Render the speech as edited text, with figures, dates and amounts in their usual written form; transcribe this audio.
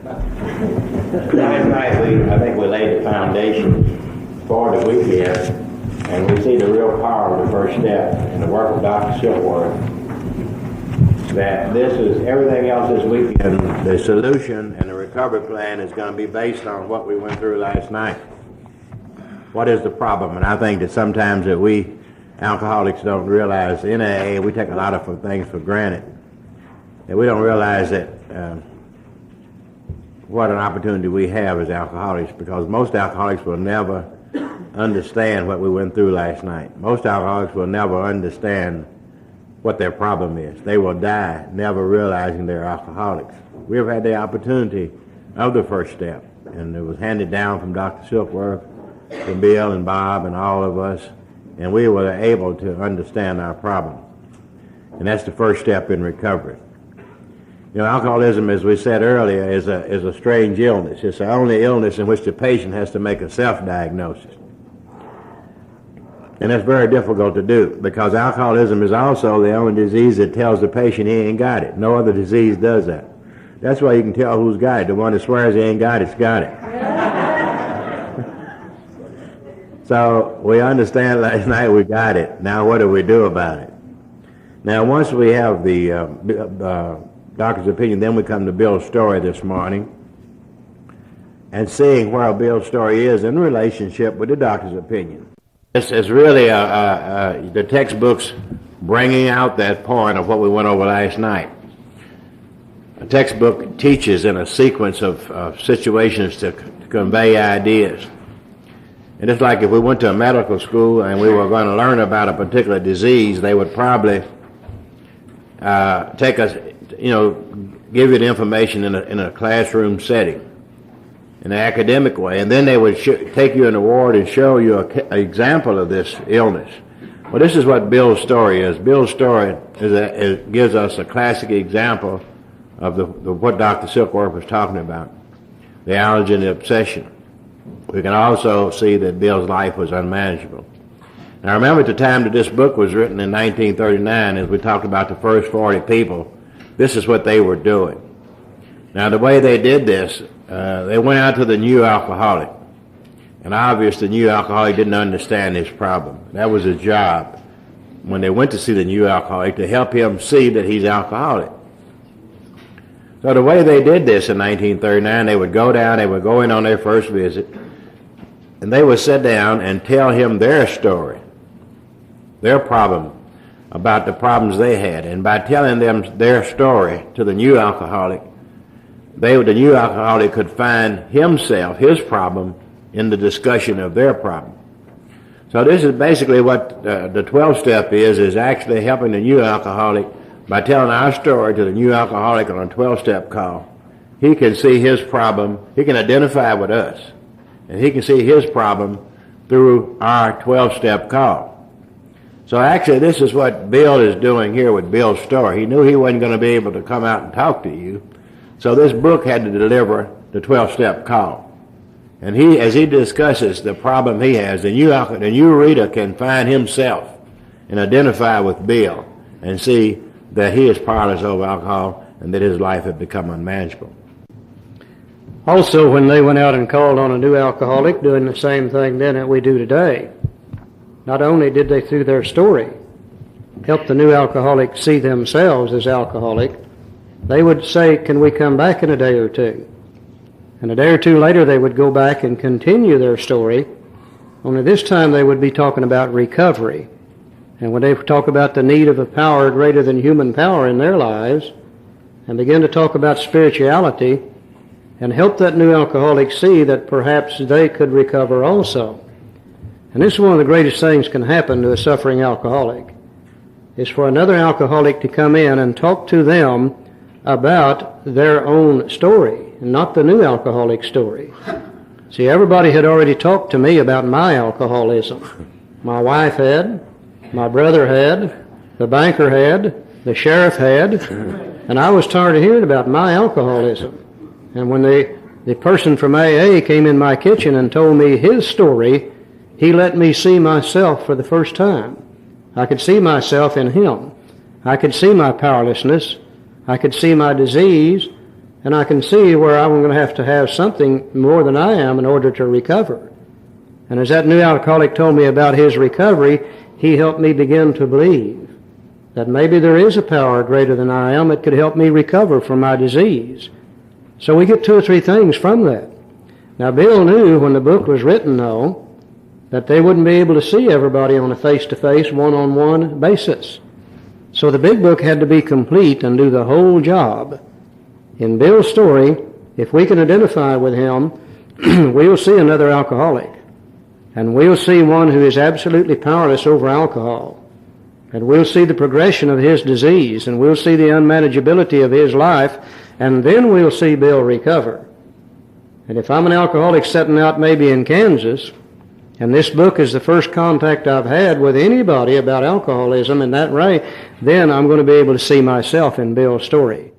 Last night, I think we laid the foundation for the weekend, and we see the real power of the first step in the work of Dr. Silkworth. That this is everything else this weekend, the solution and the recovery plan is going to be based on what we went through last night. What is the problem? And I think that sometimes that we alcoholics don't realize in AA we take a lot of things for granted. That we don't realize that what an opportunity we have as alcoholics, because most alcoholics will never understand what we went through last night. Most alcoholics will never understand what their problem is. They will die never realizing they're alcoholics. We have had the opportunity of the first step, and it was handed down from Dr. Silkworth to Bill and Bob and all of us, and we were able to understand our problem. And that's the first step in recovery. You know, alcoholism, as we said earlier, is a strange illness. It's the only illness in which the patient has to make a self-diagnosis. And that's very difficult to do, because alcoholism is also the only disease that tells the patient he ain't got it. No other disease does that. That's why you can tell who's got it. The one that swears he ain't got it's got it. So we understand last night we got it. Now what do we do about it? Now once we have the doctor's opinion, then we come to Bill's story this morning and seeing where Bill's story is in relationship with the doctor's opinion. This is really the textbooks bringing out that point of what we went over last night. A textbook teaches in a sequence of situations to convey ideas. And it's like if we went to a medical school and we were going to learn about a particular disease, they would probably take us, give you the information in a classroom setting, in an academic way, and then they would take you in the ward and show you an example of this illness. Well, this is what Bill's story is. Bill's story gives us a classic example of what Dr. Silkworth was talking about, the allergy and the obsession. We can also see that Bill's life was unmanageable. Now remember, at the time that this book was written in 1939, as we talked about the first 40 people, this is what they were doing. Now the way they did this, they went out to the new alcoholic. And obviously the new alcoholic didn't understand his problem. That was his job, when they went to see the new alcoholic, to help him see that he's alcoholic. So the way they did this in 1939, they would go down, they would go in on their first visit, and they would sit down and tell him their story, their problem, about the problems they had. And by telling them their story to the new alcoholic, the new alcoholic could find himself, his problem, in the discussion of their problem. So this is basically what the 12-step is actually helping the new alcoholic by telling our story to the new alcoholic on a 12-step call. He can see his problem, he can identify with us, and he can see his problem through our 12-step call. So actually this is what Bill is doing here with Bill's story. He knew he wasn't going to be able to come out and talk to you, so this book had to deliver the 12-step call. And as he discusses the problem he has, the new reader can find himself and identify with Bill and see that he is powerless over alcohol and that his life had become unmanageable. Also, when they went out and called on a new alcoholic, doing the same thing then that we do today, not only did they, through their story, help the new alcoholic see themselves as alcoholic, they would say, can we come back in a day or two? And a day or two later they would go back and continue their story, only this time they would be talking about recovery. And when they talk about the need of a power greater than human power in their lives, and begin to talk about spirituality, and help that new alcoholic see that perhaps they could recover also. And this is one of the greatest things can happen to a suffering alcoholic, is for another alcoholic to come in and talk to them about their own story, and not the new alcoholic's story. See, everybody had already talked to me about my alcoholism. My wife had, my brother had, the banker had, the sheriff had, and I was tired of hearing about my alcoholism. And when the person from AA came in my kitchen and told me his story, he let me see myself for the first time. I could see myself in him. I could see my powerlessness. I could see my disease. and I can see where I'm going to have something more than I am in order to recover. And as that new alcoholic told me about his recovery, he helped me begin to believe that maybe there is a power greater than I am that could help me recover from my disease. So we get 2 or 3 things from that. Now, Bill knew when the book was written, though, that they wouldn't be able to see everybody on a face-to-face, one-on-one basis. So the big book had to be complete and do the whole job. In Bill's story, if we can identify with him, we'll see another alcoholic. And we'll see one who is absolutely powerless over alcohol. And we'll see the progression of his disease, and we'll see the unmanageability of his life, and then we'll see Bill recover. And if I'm an alcoholic sitting out maybe in Kansas, and this book is the first contact I've had with anybody about alcoholism in that way, then I'm going to be able to see myself in Bill's story.